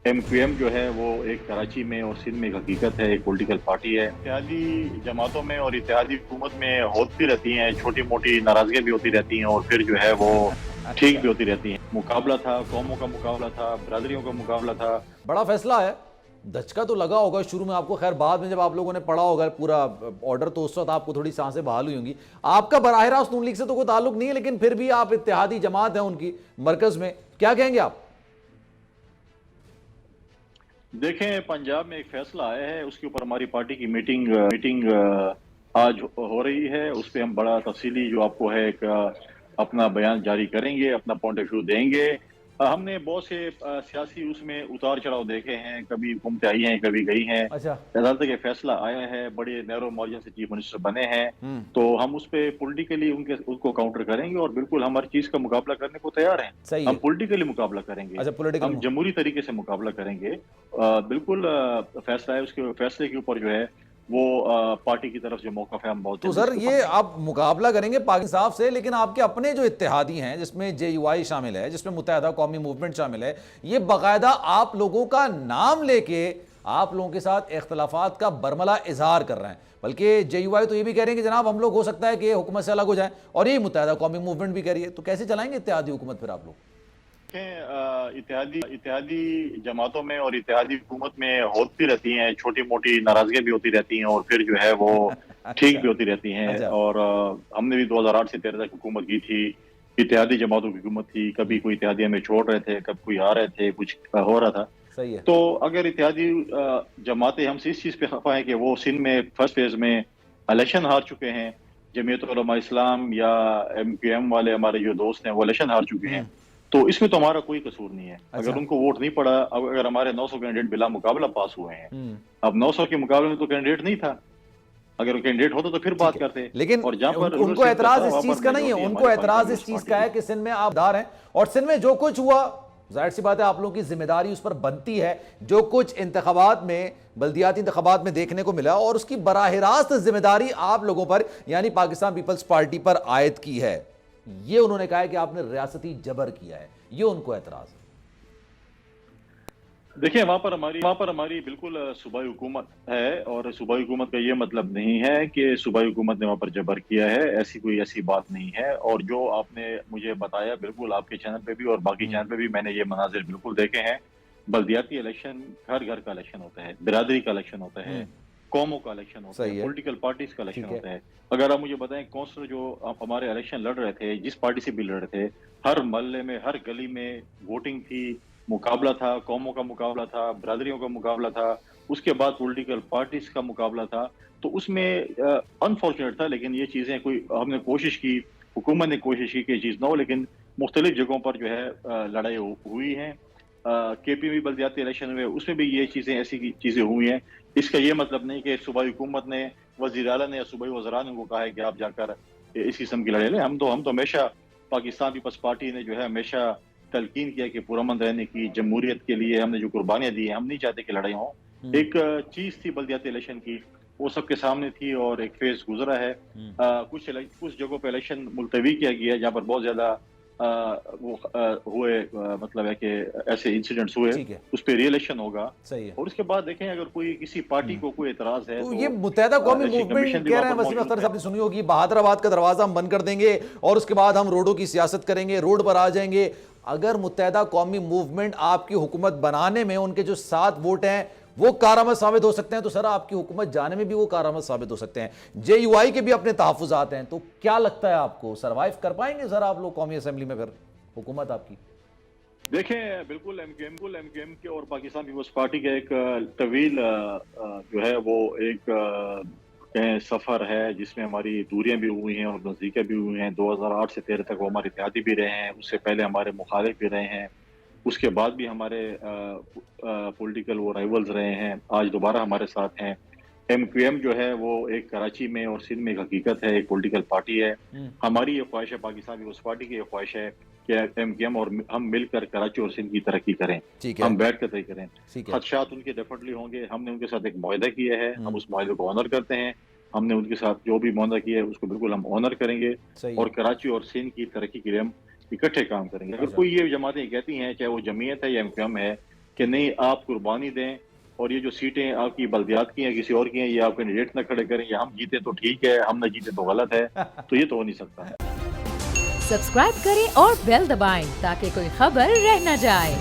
M Q M جو ہے وہ ایک کراچی میں اور سندھ میں ایک حقیقت ہے، ایک پولیٹیکل پارٹی ہے۔ اتحادی جماعتوں میں اور اتحادی حکومت میں ہوتی رہتی ہیں، چھوٹی موٹی ناراضگیاں بھی ہوتی رہتی ہیں اور پھر جو ہے وہ ٹھیک اچھا، بھی ہوتی رہتی ہیں۔ مقابلہ تھا، قوموں کا مقابلہ تھا، برادریوں کا مقابلہ تھا۔ بڑا فیصلہ ہے۔ دھچکا تو لگا ہوگا شروع میں آپ کو، خیر بعد میں جب آپ لوگوں نے پڑھا ہوگا پورا آرڈر تو اس وقت آپ کو تھوڑی سانسیں بحال ہوئی ہوں گی۔ آپ کا براہ راست نون لیگ سے تو کوئی تعلق نہیں ہے، لیکن پھر بھی آپ اتحادی جماعت ہیں ان کی مرکز میں، کیا کہیں گے آپ؟ دیکھیں، پنجاب میں ایک فیصلہ آیا ہے، اس کے اوپر ہماری پارٹی کی میٹنگ آج ہو رہی ہے۔ اس پہ ہم بڑا تفصیلی جو آپ کو ہے ایک اپنا بیان جاری کریں گے، اپنا پوائنٹ آف ویو دیں گے۔ ہم نے بہت سے سیاسی اس میں اتار چڑھاؤ دیکھے ہیں، کبھی حکومتیں آئی ہیں، کبھی گئی ہیں۔ اچھا، عدالت کا فیصلہ آیا ہے، بڑے نیرو مارجن سے چیف منسٹر بنے ہیں، تو ہم اس پہ پولیٹیکلی ان کو کاؤنٹر کریں گے اور بالکل ہم ہر چیز کا مقابلہ کرنے کو تیار ہیں۔ صحیح ہم ہے۔ پولیٹیکلی مقابلہ کریں گے، اچھا، پولیٹیکل ہم جمہوری طریقے سے مقابلہ کریں گے۔ بالکل فیصلہ ہے، اس کے فیصلے کے اوپر جو ہے وہ پارٹی کی طرف سے موقف ہے، ہم بہت تو جلدی اس سر کے اوپر یہ لیں گے۔ آپ مقابلہ کریں گے پاکستان صاحب سے، لیکن آپ کے اپنے جو اتحادی ہیں جس میں جے یو آئی شامل ہے، جس میں متحدہ قومی موومنٹ شامل ہے، یہ باقاعدہ آپ لوگوں کا نام لے کے آپ لوگوں کے ساتھ اختلافات کا برملا اظہار کر رہے ہیں، بلکہ جے یو آئی تو یہ بھی کہہ رہے ہیں کہ جناب ہم لوگ ہو سکتا ہے کہ حکومت سے الگ ہو جائیں، اور یہ متحدہ قومی موومنٹ بھی کہہ رہی ہے، تو کیسے چلائیں گے اتحادی حکومت پھر آپ لوگ؟ اتحادی جماعتوں میں اور اتحادی حکومت میں ہوتی رہتی ہیں، چھوٹی موٹی ناراضگیاں بھی ہوتی رہتی ہیں اور پھر جو ہے وہ ٹھیک اچھا، بھی ہوتی رہتی ہیں۔ اچھا، اور ہم نے بھی 2008 سے 13 تک حکومت کی تھی، اتحادی جماعتوں کی حکومت تھی، کبھی کوئی اتحادیہ میں چھوڑ رہے تھے، کبھی کوئی آ رہے تھے، کچھ ہو رہا تھا۔ صحیح ہے، تو اگر اتحادی جماعتیں ہم سے اس چیز پہ خفا ہیں کہ وہ سندھ میں فرسٹ فیز میں الیکشن ہار چکے ہیں، جمعیت علماء اسلام یا ایم کیو ایم والے ہمارے جو دوست ہیں وہ الیکشن ہار چکے ہیں، تو اس میں تو ہمارا کوئی قصور نہیں ہے۔ اگر اچھا، ان کو ووٹ نہیں پڑا، اگر ہمارے 900 کینڈیڈیٹ بلا مقابلہ پاس ہوئے ہیں، اب 900 کے مقابلے میں تو کینڈیڈیٹ نہیں تھا، اگر کینڈیڈیٹ ہوتا تو پھر ٹھیک بات ہے، کرتے۔ لیکن اور جہاں پر ان کو ریورس سیٹ کا اعتراض تھا اس وہاں پر چیز کا نہیں ہے، میجورٹی ان کو ہماری پاکستان اعتراض اس پیپلز چیز پارٹی کا کی ہے تھی۔ کہ سندھ میں آپ دار ہیں، اور سندھ میں جو کچھ ہوا ظاہر سی بات ہے آپ لوگوں کی ذمہ داری اس پر بنتی ہے، جو کچھ انتخابات میں بلدیاتی انتخابات میں دیکھنے کو ملا، اور اس کی براہ راست ذمہ داری آپ لوگوں پر یعنی پاکستان پیپلز پارٹی پر عائد کی ہے۔ یہ انہوں نے کہا ہے کہ آپ نے ریاستی جبر کیا ہے، یہ ان کو اعتراض ہے۔ دیکھیں، وہاں پر ہماری بالکل صوبائی حکومت ہے، اور صوبائی حکومت کا یہ مطلب نہیں ہے کہ صوبائی حکومت نے وہاں پر جبر کیا ہے، ایسی بات نہیں ہے۔ اور جو آپ نے مجھے بتایا، بالکل آپ کے چینل پہ بھی اور باقی چینل پہ بھی میں نے یہ مناظر بالکل دیکھے ہیں۔ بلدیاتی الیکشن گھر گھر کا الیکشن ہوتا ہے، برادری کا الیکشن ہوتا ہے، قوموں کا الیکشن ہوتا ہے، صحیح ہے، پولیٹیکل پارٹیز کا الیکشن ٹھیک ہے، ہوتا ہے۔ اگر آپ مجھے بتائیں کونسلر جو ہمارے الیکشن لڑ رہے تھے، جس پارٹی سے بھی لڑ رہے تھے، ہر محلے میں ہر گلی میں ووٹنگ تھی، مقابلہ تھا، قوموں کا مقابلہ تھا، برادریوں کا مقابلہ تھا، اس کے بعد پولیٹیکل پارٹیز کا مقابلہ تھا۔ تو اس میں انفارچونیٹ تھا، لیکن یہ چیزیں ہم نے کوشش کی، حکومت نے کوشش کی کہ یہ چیز نہ ہو، لیکن مختلف جگہوں پر جو ہے لڑائی ہوئی ہیں۔ کے پی میں بلدیاتی الیکشن ہوئے، اس میں بھی یہ چیزیں ایسی چیزیں ہوئی ہیں۔ اس کا یہ مطلب نہیں کہ صوبائی حکومت نے، وزیر اعلیٰ نے یا صوبائی وزراء نے کو کہا ہے کہ آپ جا کر اس قسم کی لڑائی لیں۔ ہم تو ہمیشہ پاکستان پیپلز پارٹی نے جو ہے ہمیشہ تلقین کیا کہ پرامن رہنے کی، جمہوریت کے لیے ہم نے جو قربانیاں دی ہیں، ہم نہیں چاہتے کہ لڑائی ہوں۔ ایک چیز تھی بلدیاتی الیکشن کی، وہ سب کے سامنے تھی اور ایک فیز گزرا ہے۔ کچھ جگہوں پہ الیکشن ملتوی کیا گیا ہے جہاں پر بہت زیادہ وہ ہوئے، مطلب ہے کہ ایسے انسیڈنٹس ہوئے، ٹھیک ہے، اس پہ ری الیکشن ہوگا۔ صحیح ہے۔ اور اس کے بعد دیکھیں، اگر کوئی کسی پارٹی کو کوئی اعتراض ہے تو تو یہ متحدہ قومی الیکشن کمیشن موومنٹ بھی کہہ وہاں رہے پر ہیں، وسیم موجود اختر ہے۔ صاحب نے سنی ہوگی، بہادر آباد کا دروازہ ہم بند کر دیں گے اور اس کے بعد ہم روڈوں کی سیاست کریں گے، روڈ پر آ جائیں گے۔ اگر متحدہ قومی موومنٹ آپ کی حکومت بنانے میں ان کے جو 7 ووٹ ہیں وہ کارآمد ثابت ہو سکتے ہیں، تو سر آپ کی حکومت جانے میں بھی وہ کارآمد ثابت ہو سکتے ہیں۔ جے یو آئی کے بھی اپنے تحفظات ہیں، تو کیا لگتا ہے آپ کو سروائیو کر پائیں گے سر آپ لوگ قومی اسمبلی میں پھر حکومت آپ کی؟ دیکھیں، بالکل ایم کیو ایم کے اور پاکستان پیپلز پارٹی کا ایک طویل جو ہے وہ ایک سفر ہے، جس میں ہماری دوریاں بھی ہوئی ہیں اور نزدیکیاں بھی ہوئی ہیں۔ 2008 سے 13 تک وہ ہمارے اتحادی بھی رہے ہیں، اس سے پہلے ہمارے مخالف بھی رہے ہیں، اس کے بعد بھی ہمارے پولیٹیکل وہ رائیولز رہے ہیں، آج دوبارہ ہمارے ساتھ ہیں۔ ایم کیو ایم جو ہے وہ ایک کراچی میں اور سندھ میں ایک حقیقت ہے، ایک پولیٹیکل پارٹی ہے۔ ہماری یہ خواہش ہے، پاکستان پیپلز پارٹی کی یہ خواہش ہے کہ ایم کیو ایم اور ہم مل کر کراچی اور سندھ کی ترقی کریں، ٹھیک ہے، ہم بیٹھ کر طے کریں۔ ٹھیک ہے، خدشات ان کے ڈیفینیٹلی ہوں گے، ہم نے ان کے ساتھ ایک معاہدہ کیا ہے، ہم اس معاہدے کو آنر کرتے ہیں۔ ہم نے ان کے ساتھ جو بھی معاہدہ کیا ہے اس کو بالکل ہم آنر کریں گے، صحیح اور ہے، کراچی اور سندھ کی ترقی کے لیے ہم اکٹھے کام کریں گے۔ اگر اچھا، کوئی یہ جماعتیں کہتی ہیں، چاہے وہ جمعیت ہے یا ایم کیو ایم ہے، کہ نہیں آپ قربانی دیں اور یہ جو سیٹیں آپ کی بلدیات کی ہیں کسی اور کی ہیں یہ آپ کینڈیڈیٹ نہ کھڑے کریں، یا ہم جیتے تو ٹھیک ہے ہم نہ جیتے تو غلط ہے، تو یہ تو ہو نہیں سکتا. سبسکرائب کریں اور بیل دبائیں تاکہ کوئی خبر رہ نہ جائے.